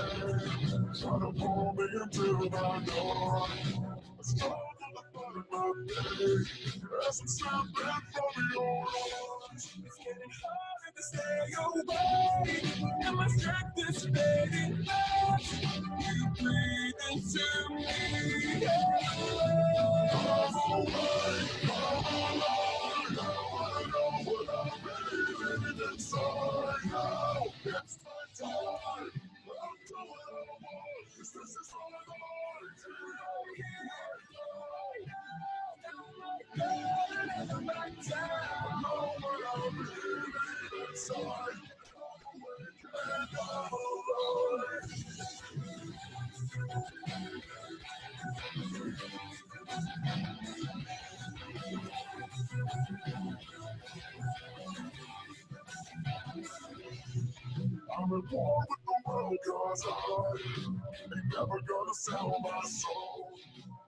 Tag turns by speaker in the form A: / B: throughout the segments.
A: Trying to pull me into the dark. I stumbled upon my day as I'm slipping from your arms. It's getting harder to stay away, and my strength is fading fast. You breathe into me. Come away, come alive. Now I know what I'm feeling inside. Now it's my time. I'm doing what I want. This is my life. Never back down. I know what I'm feeling inside. I'm awake and I'm alive. I'm at war with the world cause I ain't never gonna sell my soul.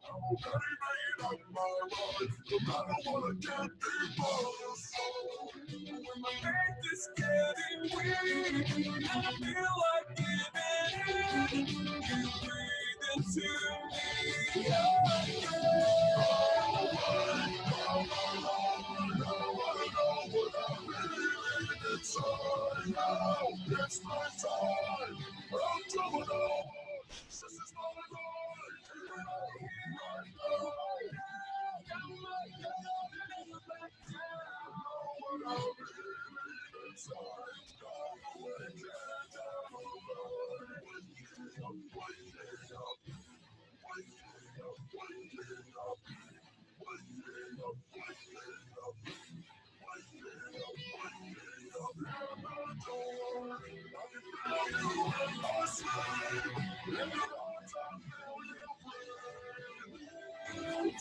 A: I'm already made up my mind. No matter what I can't be for the soul. When my faith is getting weak and I feel like giving in, you breathe into me. Yeah, yeah. I'm alive. Now I know what I'm feeling inside. Now it's my time. I'm doing all. This is my life. Right now. What I'm feeling inside. I'm awake and I'm alive. Waking up, waking up, waking up, waking up, waking up, waking up. Waking up, waking up, and the door. I can feel you in my sleep. In your arms, I feel you breathe.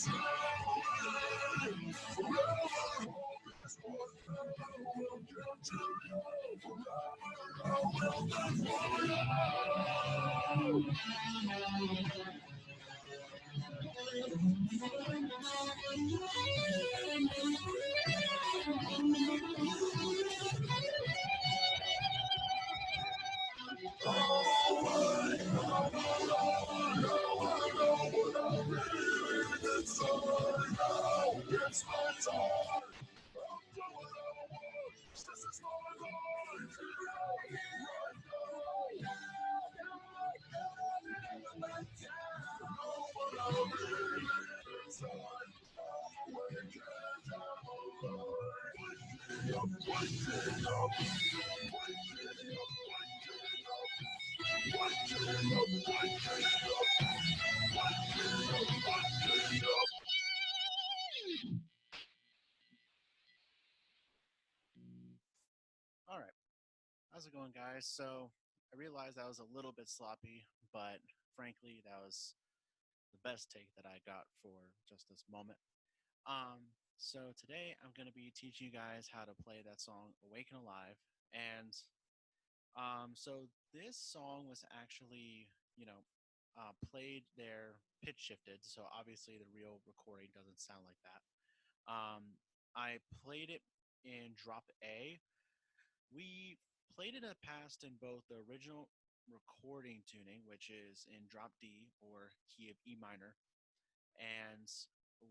A: Tell me, forever hope is what I will give to you. Forever I will live for you. It's my time. I'm doing what I want. This is my life. Right now. Know what I'm feeling inside. I'm awake and I'm alive. Waking up, waking up, waking up, waking up, waking up, waking up.
B: All right. How's it going, guys? So I realized I was a little bit sloppy, but frankly, that was the best take that I got for just this moment. So today I'm going to be teaching you guys how to play that song "Awake and Alive," and so this song was actually, played there, pitch shifted. So obviously the real recording doesn't sound like that. I played it in drop A. We played it in the past in both the original recording tuning, which is in drop D or key of E minor, and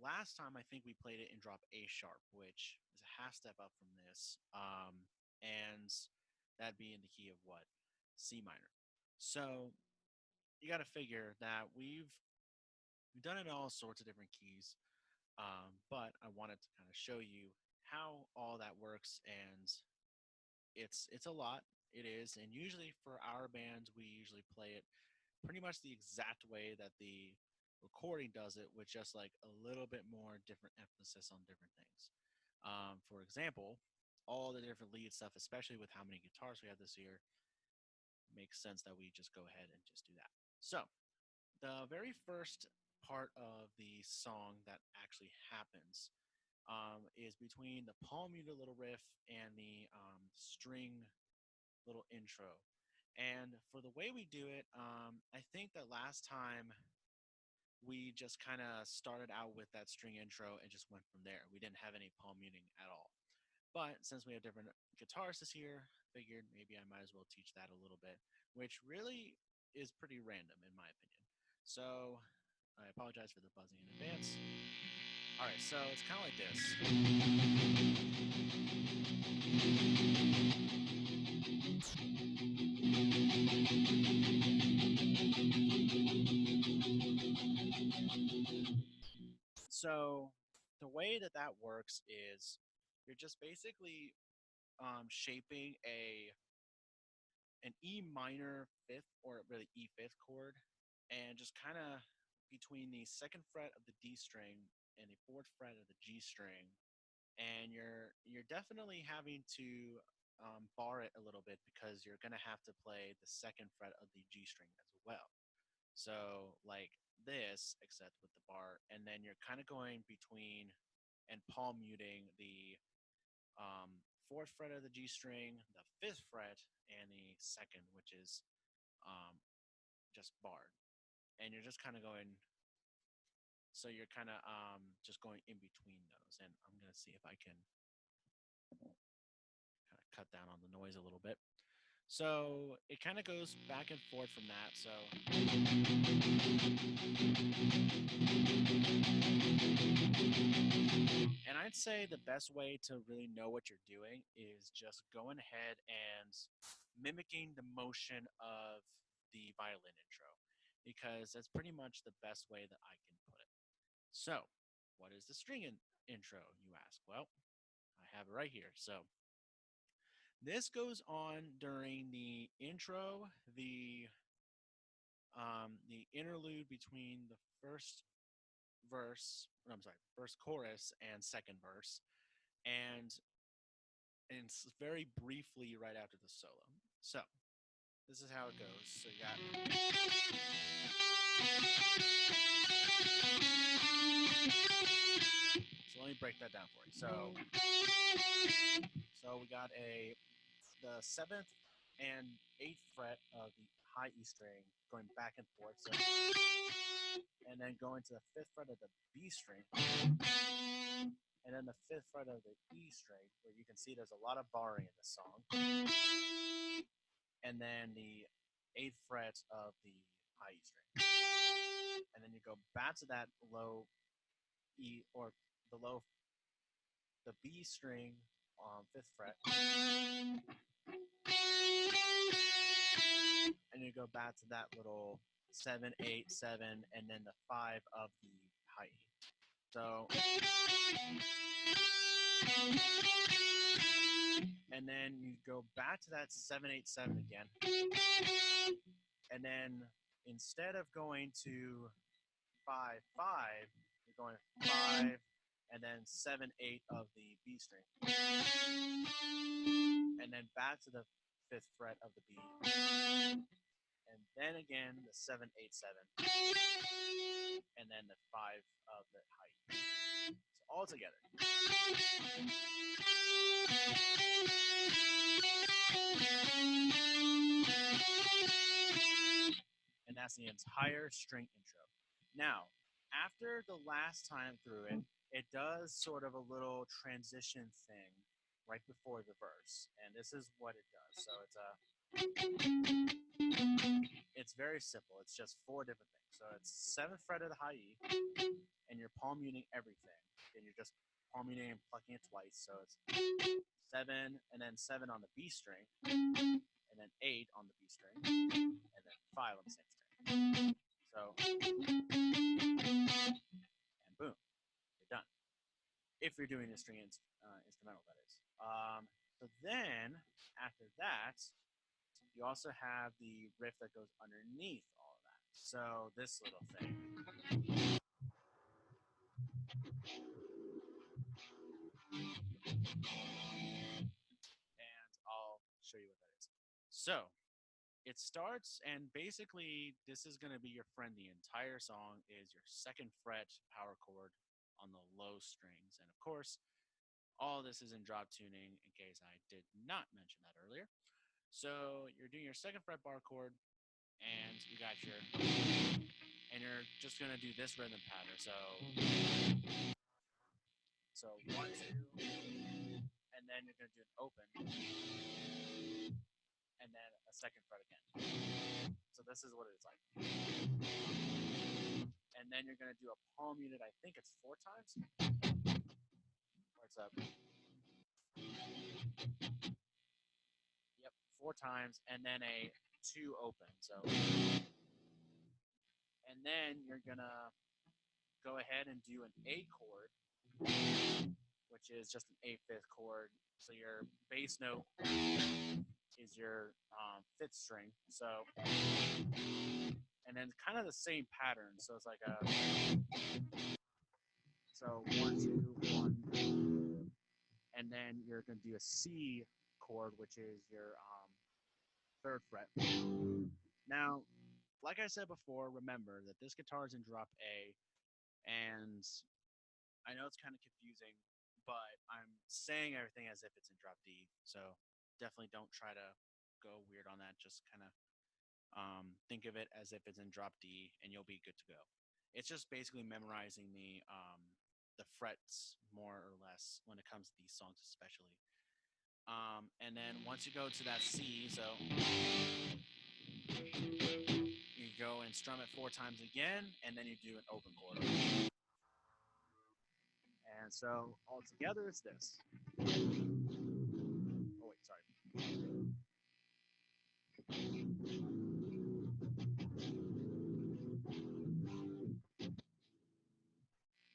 B: last time I think we played it in drop A sharp, which is a half step up from this, and that'd be in the key of what? C minor. So you got to figure that we've done it in all sorts of different keys, but I wanted to kind of show you how all that works, and it's a lot. It is, and usually for our band, we usually play it pretty much the exact way that the recording does it, with just like a little bit more different emphasis on different things. For example, all the different lead stuff, especially with how many guitars we have this year, makes sense that we just go ahead and just do that. So, the very first part of the song that actually happens is between the palm muted little riff and the string little intro. And for the way we do it, I think that last time we just kind of started out with that string intro and just went from there. We didn't have any palm muting at all. But since we have different guitarists this year, figured maybe I might as well teach that a little bit, which really is pretty random in my opinion. So I apologize for the buzzing in advance. All right, so it's kind of like this. So the way that that works is you're just basically shaping an E minor fifth or really E fifth chord, and just kind of between the second fret of the D string and the fourth fret of the G string, and you're definitely having to bar it a little bit because you're gonna have to play the second fret of the G string as well. So like this, except with the bar, and then you're kind of going between and palm muting the fourth fret of the G string, the fifth fret, and the second, which is just barred. And you're just kind of going, so you're kind of just going in between those. And I'm going to see if I can kind of cut down on the noise a little bit. So it kind of goes back and forth from that. So and I'd say the best way to really know what you're doing is just going ahead and mimicking the motion of the violin intro, because that's pretty much the best way that I can put it. So what is the string intro, you ask? Well, I have it right here. So this goes on during the intro, the interlude between the first verse, first chorus and second verse, and it's very briefly right after the solo. So this is how it goes. So you got. So let me break that down for you. So we got the seventh and eighth fret of the high E string going back and forth. So, and then going to the fifth fret of the B string, and then the fifth fret of the E string, where you can see there's a lot of barring in the song, and then the eighth fret of the high E string, and then you go back to that low E or the B string on fifth fret, and you go back to that little 7, 8, 7, and then the 5 of the high E. So, and then you go back to that 7, 8, 7 again, and then instead of going to 5, 5, you're going 5, and then 7, 8 of the B string, and then back to the fifth fret of the B, and then again the 7, 8, 7, and then the 5 of the high E. So all together. And that's the entire string intro. Now, after the last time through it, it does sort of a little transition thing right before the verse, and this is what it does. So it's very simple. It's just 4 different things. So it's 7th fret of the high E, and you're palm muting everything. And you're just palm muting and plucking it twice. So it's 7, and then 7 on the B string, and then 8 on the B string, and then 5 on the same string. So, and boom, you're done. If you're doing a string instrumental, that is. So then, after that, you also have the riff that goes underneath all of that. So this little thing. And I'll show you what that is. So it starts, and basically this is going to be your friend the entire song, is your second fret power chord on the low strings. And of course, all this is in drop tuning, in case I did not mention that earlier. So you're doing your second fret bar chord, and you got your, and you're just going to do this rhythm pattern. So 1, 2, and then you're going to do an open, and then a second fret again. So this is what it's like. And then you're gonna do a palm muted. I think it's 4 times. Where it's up. Yep, 4 times, and then a 2 open. So, and then you're gonna go ahead and do an A chord, which is just an A5th chord. So your bass note is your 5th string. So, and then kind of the same pattern. So it's like a, so 1, 2, 1, and then you're gonna do a C chord, which is your 3rd fret. Now, like I said before, remember that this guitar is in drop A, and I know it's kind of confusing, but I'm saying everything as if it's in drop D. So definitely don't try to go weird on that. Just kind of think of it as if it's in drop D, and you'll be good to go. It's just basically memorizing the frets more or less when it comes to these songs, especially. And then once you go to that C, so you go and strum it 4 times again, and then you do an open chord. And so all together, it's this. Oh wait, sorry.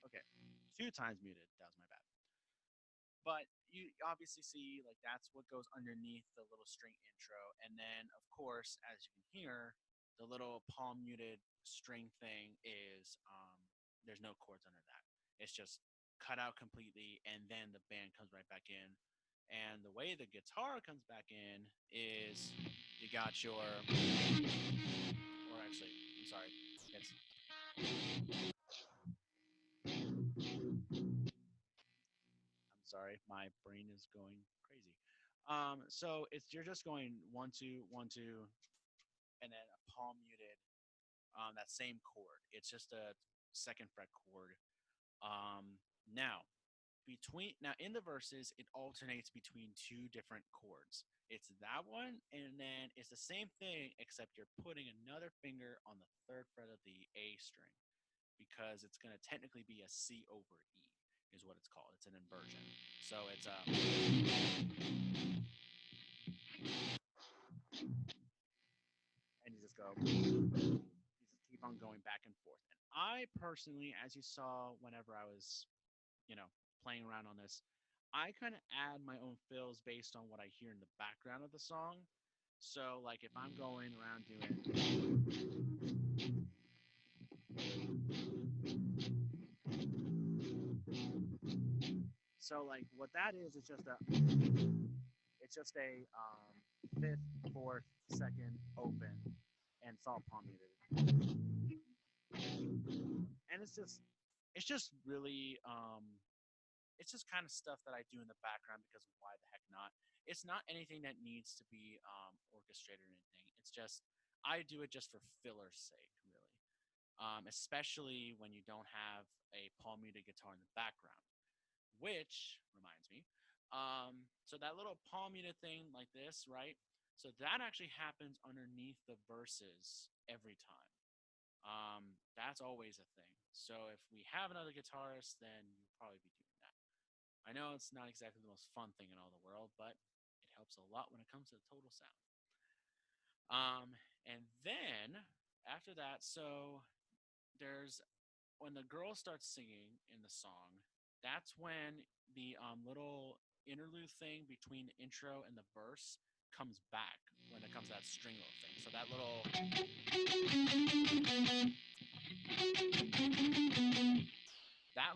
B: Okay, 2 times muted. That was my bad. But you obviously see like that's what goes underneath the little string intro, and then of course, as you can hear, the little palm muted string thing is there's no chords under that. It's just cut out completely, and then the band comes right back in. And the way the guitar comes back in is you got your, or actually, I'm sorry, it's I'm sorry, my brain is going crazy. So it's you're just going 1 2 1 2, and then a palm muted. That same chord. It's just a 2nd fret chord. Now now in the verses it alternates between 2 different chords. It's that one, and then it's the same thing except you're putting another finger on the 3rd fret of the A string because it's going to technically be a C over E is what it's called. It's an inversion. So it's and you just go, you just keep on going back and forth. And I personally, as you saw whenever I was, playing around on this, I kind of add my own fills based on what I hear in the background of the song. So like if I'm going around doing, so like what that is, it's just a 5th, 4th, 2nd open, and it's all palm muted, and it's just really it's just kind of stuff that I do in the background because why the heck not? It's not anything that needs to be orchestrated or anything. It's just I do it just for filler's sake, really. Especially when you don't have a palm muted guitar in the background. Which reminds me, so that little palm muted thing like this, right? So that actually happens underneath the verses every time. That's always a thing. So if we have another guitarist, then you'll probably be doing that. I know it's not exactly the most fun thing in all the world, but it helps a lot when it comes to the total sound. And then after that, so there's when the girl starts singing in the song, that's when the little interlude thing between the intro and the verse comes back when it comes to that string little thing. So that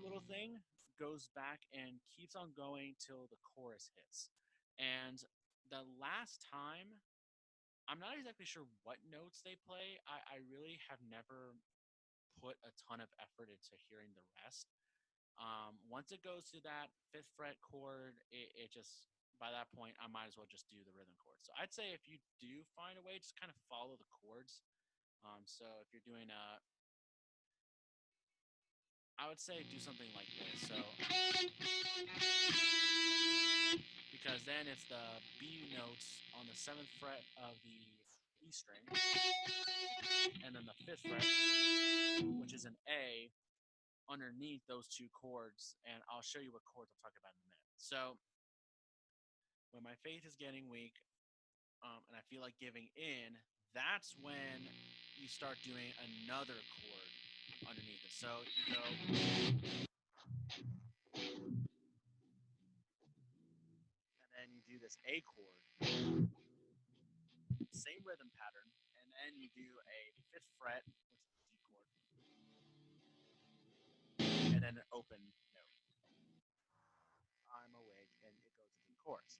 B: little thing goes back and keeps on going till the chorus hits. And the last time, I'm not exactly sure what notes they play. I really have never put a ton of effort into hearing the rest. Once it goes to that 5th fret chord, it just by that point I might as well just do the rhythm chord. So I'd say if you do find a way, just kind of follow the chords. So if you're doing I would say do something like this. So because then it's the B notes on the 7th fret of the E string, and then the 5th fret, which is an A, underneath those two chords. And I'll show you what chords I'll talk about in a minute. So when my faith is getting weak, and I feel like giving in, that's when you start doing another chord underneath it. So you go, and then you do this A chord, same rhythm pattern, and then you do a 5th fret, which is the G chord, and then an open note. I'm awake, and it goes into the chorus.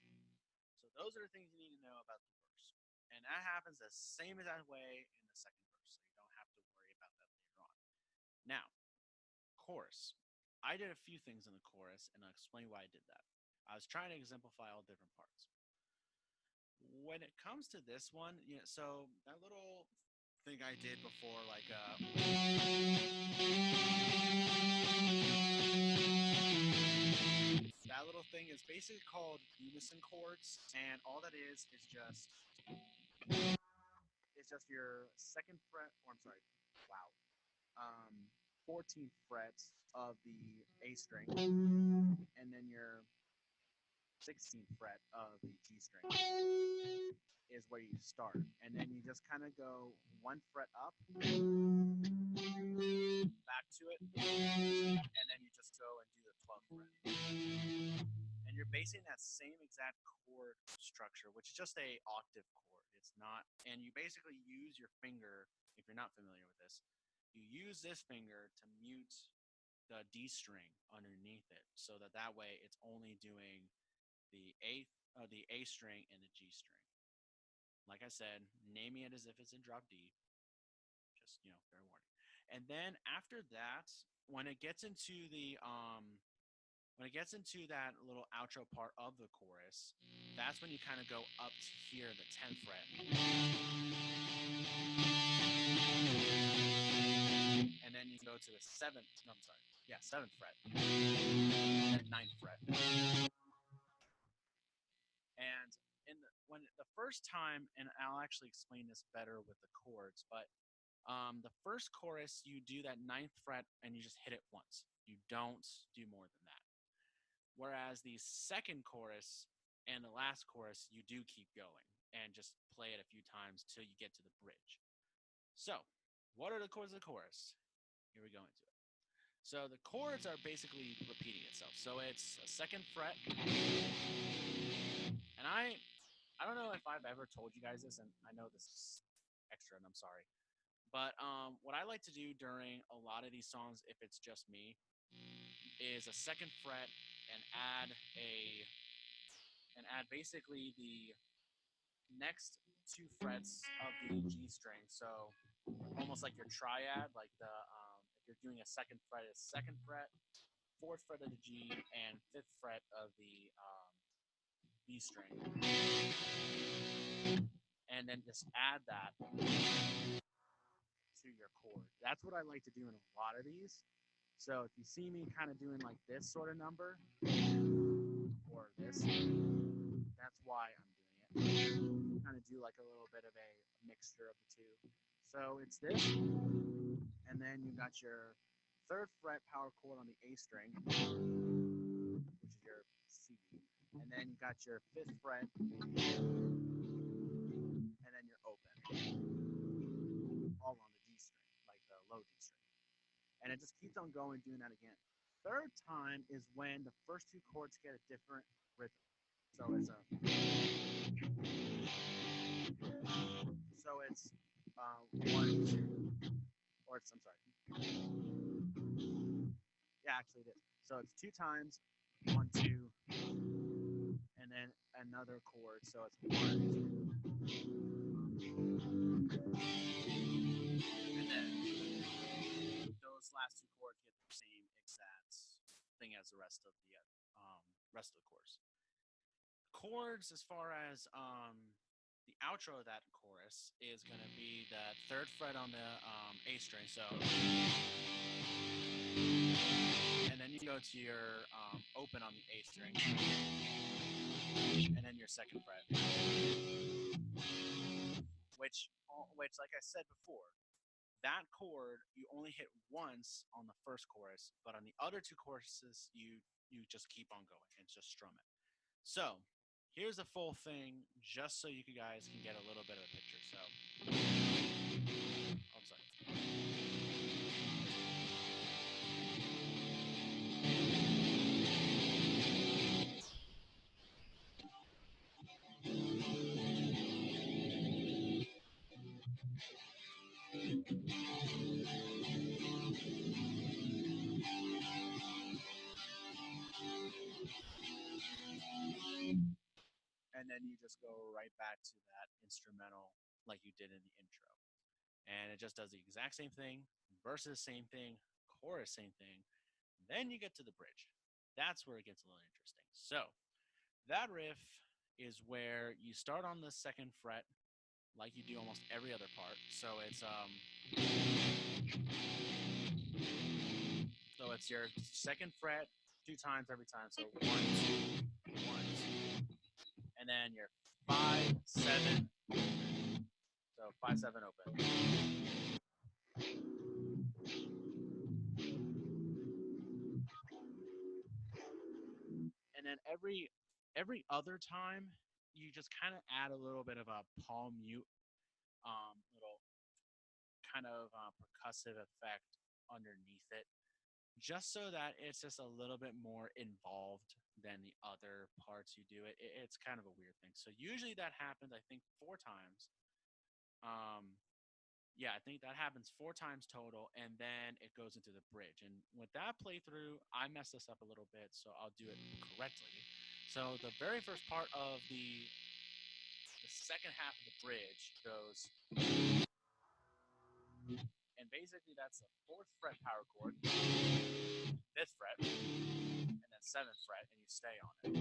B: So those are the things you need to know about the verse. And that happens the same exact way in the second verse, so you don't have to worry about that later on. Now, chorus. I did a few things in the chorus, and I'll explain why I did that. I was trying to exemplify all different parts. When it comes to this one, so that little thing I did before, like that little thing is basically called unison chords, and all that is just your 2nd fret, or I'm sorry, wow, 14th fret of the A string, and then your 16th fret of the G string is where you start, and then you just kind of go 1 fret up, back to it, and then you just go and do the 12th fret. And you're basing that same exact chord structure, which is just a octave chord. It's not, and you basically use your finger, if you're not familiar with this, you use this finger to mute the D string underneath it, so that way it's only doing the A string and the G string. Like I said, naming it as if it's in drop D, just fair warning. And then after that, when it gets into that little outro part of the chorus, that's when you kind of go up to here, the 10th fret. And then you go to the 7th fret, and 9th fret. And when the first time, and I'll actually explain this better with the chords, but the first chorus, you do that 9th fret and you just hit it once. You don't do more than that. Whereas the second chorus and the last chorus, you do keep going and just play it a few times till you get to the bridge. So, what are the chords of the chorus? Here we go into it. So the chords are basically repeating itself. So it's a 2nd fret, and I don't know if I've ever told you guys this, and I know this is extra, and I'm sorry. But what I like to do during a lot of these songs, if it's just me, is a 2nd fret and add basically the next 2 frets of the G string. So almost like your triad, like if you're doing a 2nd fret is 2nd fret, 4th fret of the G, and 5th fret of the B string, and then just add that to your chord. That's what I like to do in a lot of these. So if you see me kind of doing like this sort of number, or this, that's why I'm doing it. Kind of do like a little bit of a mixture of the two. So it's this, and then you got your 3rd fret power chord on the A string, which is your C, and then you got your 5th fret, and then your open, all on the D string, like the low D string. And it just keeps on going, doing that again. Third time is when the first 2 chords get a different rhythm. So it's one, two, or I'm sorry. Yeah, actually it is. So it's 2 times, 1, 2, and then another chord. So it's 1, 2, and then those last 2 chords get the same exact thing as the rest of the chorus. Chords, as far as the outro of that chorus, is going to be the 3rd fret on the A string. So, and then you go to your open on the A string, and then your second fret, which like I said before, that chord you only hit once on the first chorus, but on the other two choruses you just keep on going and just strum it. So here's the full thing, just so you guys can get a little bit of a picture. So, oh, I'm sorry. And then you just go right back to that instrumental like you did in the intro. And it just does the exact same thing, verses same thing, chorus same thing. Then you get to the bridge. That's where it gets a little interesting. So that riff is where you start on the second fret like you do almost every other part. So it's your second fret 2 times every time. So 1, 2, 1, 2, and then your 5, 7. So 5, 7 open. And then every other time, you just kind of add a little bit of a palm mute, little kind of percussive effect underneath it, just so that it's just a little bit more involved than the other parts you do. It's kind of a weird thing. So usually that happens, I think, 4 times. Yeah, I think that happens 4 times total, and then it goes into the bridge. And with that playthrough, I messed this up a little bit, so I'll do it correctly. So the very first part of the second half of the bridge goes, and basically that's the fourth fret power chord, fifth fret, and then seventh fret, and you stay on it.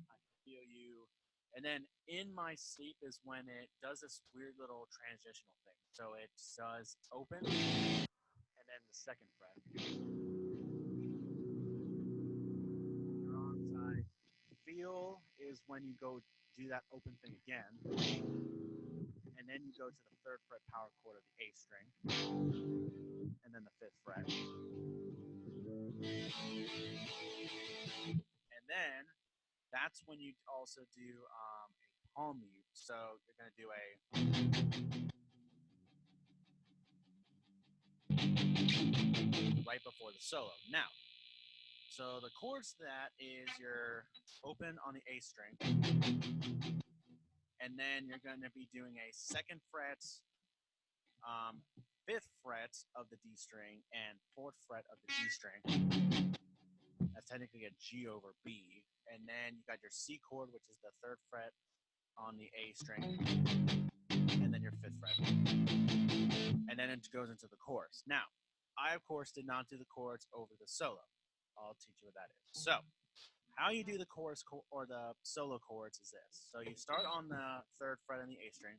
B: I can feel you. And then in my sleep is when it does this weird little transitional thing. So it does open and then the second fret. Your wrong side. Feel is when you go do that open thing again. And then you go to the third fret power chord of the A string. And then the fifth fret. And then that's when you also do a palm mute. So you're going to do a right before the solo. Now, so the chords to that is your open on the A string, and then you're going to be doing a second fret, fifth fret of the D string, and fourth fret of the G string. That's technically a G over B. And then you got your C chord, which is the third fret on the A string, and then your fifth fret. And then it goes into the chorus. Now, I, of course, did not do the chords over the solo. I'll teach you what that is. So, how you do the chorus or the solo chords is this. So you start on the third fret on the A string,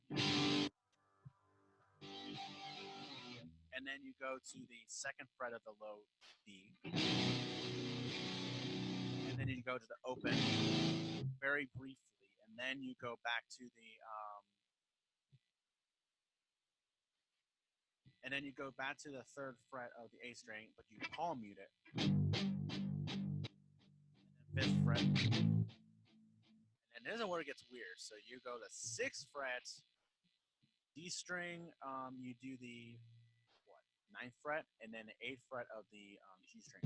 B: and then you go to the second fret of the low D, and then you go to the open very briefly, and then you go back to the third fret of the A string, but you palm mute it. And then fifth fret. And this is where it gets weird. So you go the sixth fret, D string, you do the ninth fret, and then the eighth fret of the G string.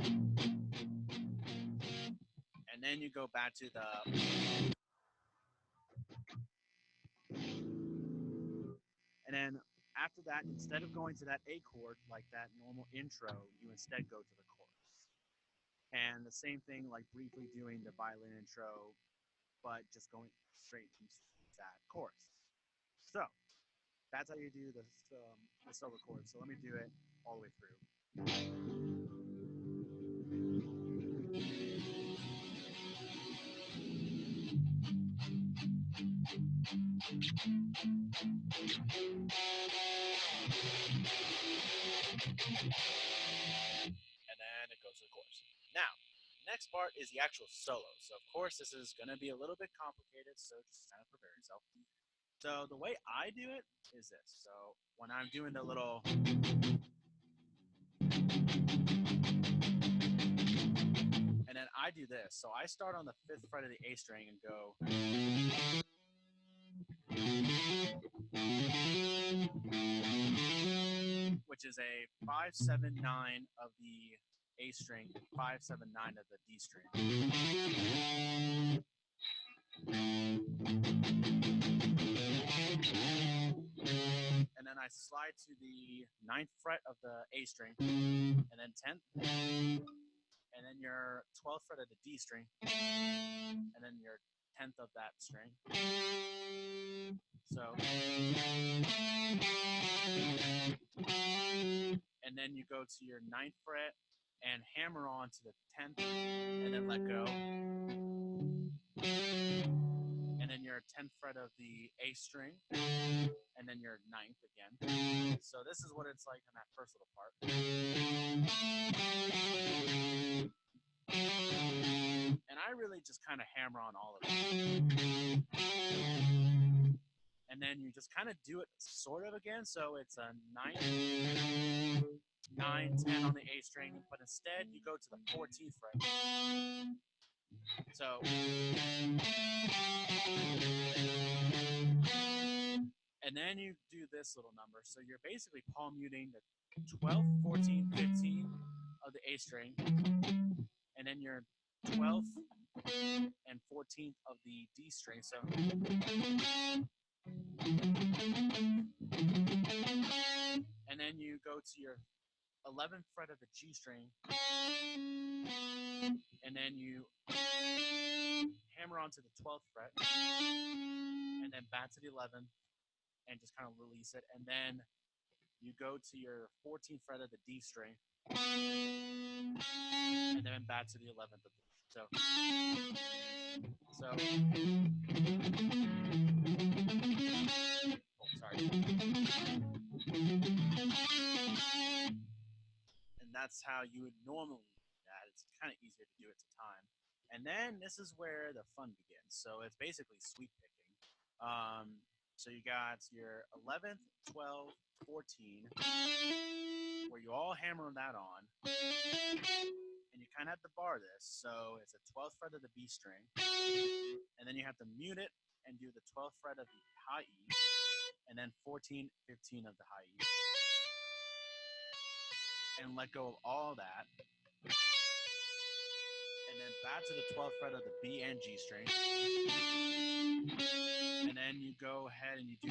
B: And then you go back to the and then after that, instead of going to that A chord like that normal intro, you instead go to the chorus. And the same thing, like briefly doing the violin intro, but just going straight to that chorus. So that's how you do the solo chord. So let me do it all the way through. And then it goes to the chorus. Now, next part part is the actual solo. So, of course, this is going to be a little bit complicated, so just kind of prepare yourself. So, the way I do it is this. So, when I'm doing the little. And then I do this. So, I start on the 5th fret of the A string and go. Which is a 5-7-9 of the A string, 5-7-9 of the D string. And then I slide to the 9th fret of the A string, and then 10th, and then your 12th fret of the D string, and then your 10th of that string. So, and then you go to your 9th fret and hammer on to the 10th, and then let go. And then your 10th fret of the A string, and then your 9th again. So this is what it's like in that first little part. And I really just kind of hammer on all of it. And then you just kind of do it sort of again. So it's a 9, 10 on the A string, but instead you go to the 14th fret. So, and then you do this little number. So you're basically palm muting the 12th, 14th, 15th of the A string, and then your 12th and 14th of the D string. So, and then you go to your 11th fret of the G string, and then you hammer onto the 12th fret, and then back to the 11th, and just kind of release it. And then you go to your 14th fret of the D string, and then back to the 11th of the D. So, oh, sorry. And that's how you would normally do that. It's kind of easier to do it to time. And then this is where the fun begins. So it's basically sweep picking. So you got your 11th, 12th, 14, where you all hammer that on. And you kind of have to bar this. So it's a 12th fret of the B string. And then you have to mute it and do the 12th fret of the high E. And then 14, 15 of the high E. And let go of all that. And then back to the 12th fret of the B and G string. And then you go ahead and you do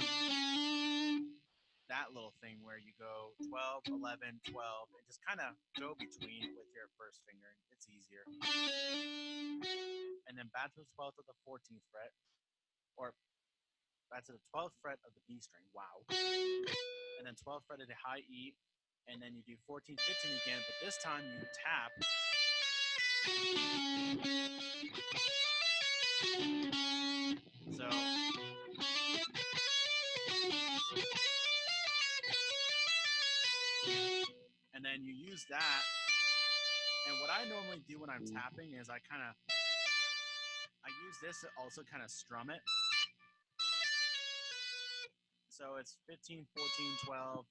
B: that little thing where you go 12, 11, 12, and just kind of go between with your first finger. It's easier. And then back to the 12th of the 14th fret, or back to the 12th fret of the B string. Wow. And then 12th fret of the high E, and then you do 14, 15 again, but this time you tap. So, and then you use that. And what I normally do when I'm tapping is I use this to also kind of strum it. So it's 15, 14, 12,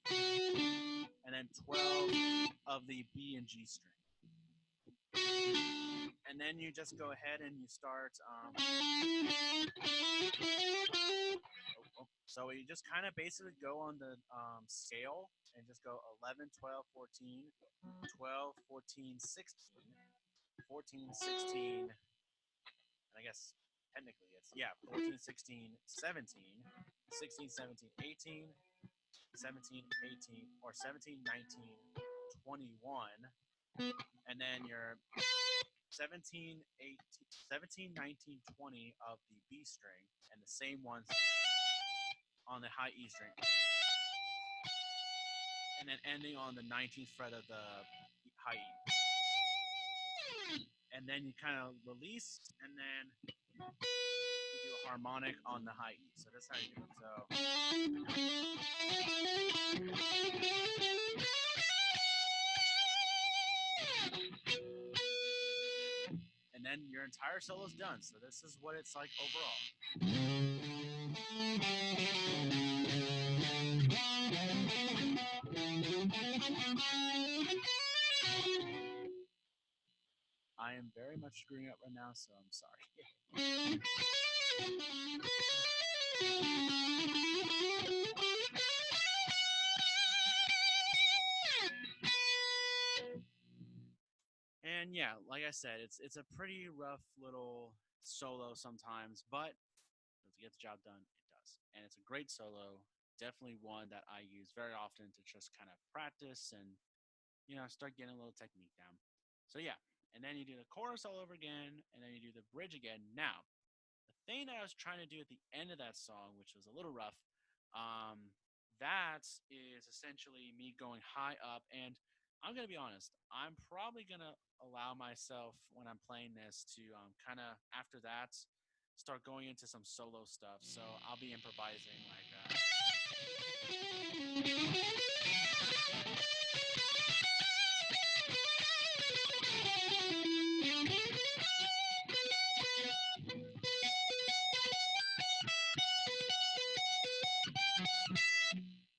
B: and then 12 of the B and G string. And then you just go ahead and you start. So you just kind of basically go on the scale and just go 11, 12, 14, 12, 14, 16, 14, 16, and I guess technically it's, 14, 16, 17, 16, 17, 18, 17, 18, or 17, 19, 21, and then your 17, 18, 17, 19, 20 of the B string, and the same ones on the high E string. And then ending on the 19th fret of the high E. And then you kind of release, and then you do a harmonic on the high E. So that's how you do it. And then your entire solo's done. So this is what it's like overall. I am very much screwing up right now, so I'm sorry. And yeah, like I said, it's a pretty rough little solo sometimes, but does it get the job done? It does. And it's a great solo. Definitely one that I use very often to just kind of practice and, start getting a little technique down. So yeah. And then you do the chorus all over again, and then you do the bridge again. Now, the thing that I was trying to do at the end of that song, which was a little rough, that is essentially me going high up. And I'm going to be honest, I'm probably going to allow myself when I'm playing this to kind of, after that, start going into some solo stuff. So I'll be improvising like.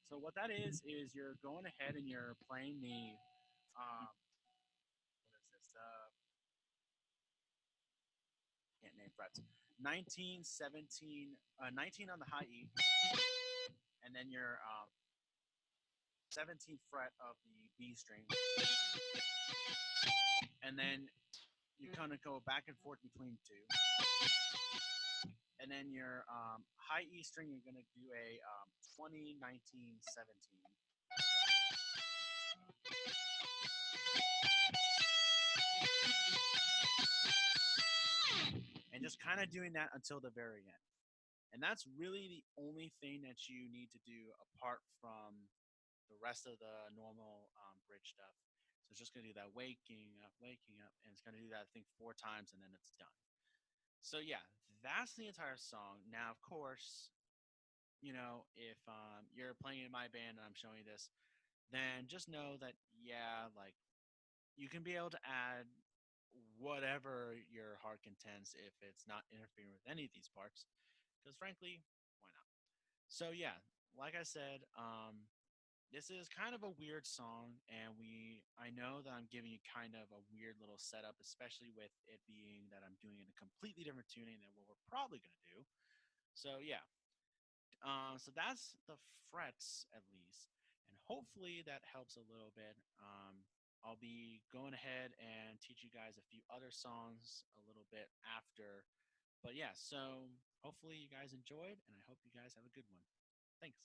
B: So what that is you're going ahead and you're playing the what is this? Can't name frets. 19, 17, 19 on the high E, and then your 17th fret of the B string, and then you kind of go back and forth between two, and then your high E string you're gonna do a 20, 19, 17, and just kind of doing that until the very end. And that's really the only thing that you need to do apart from the rest of the normal bridge stuff. So it's just going to do that waking up, and it's going to do that, I think, 4 times, and then it's done. So yeah, that's the entire song. Now, of course, if you're playing in my band and I'm showing you this, then just know that, yeah, like you can be able to add whatever your heart contends if it's not interfering with any of these parts. Because frankly, why not? So yeah, like I said, this is kind of a weird song, and I know that I'm giving you kind of a weird little setup, especially with it being that I'm doing it in a completely different tuning than what we're probably gonna do. So yeah, so that's the frets at least, and hopefully that helps a little bit. I'll be going ahead and teach you guys a few other songs a little bit after, but yeah, so hopefully you guys enjoyed, and I hope you guys have a good one. Thanks.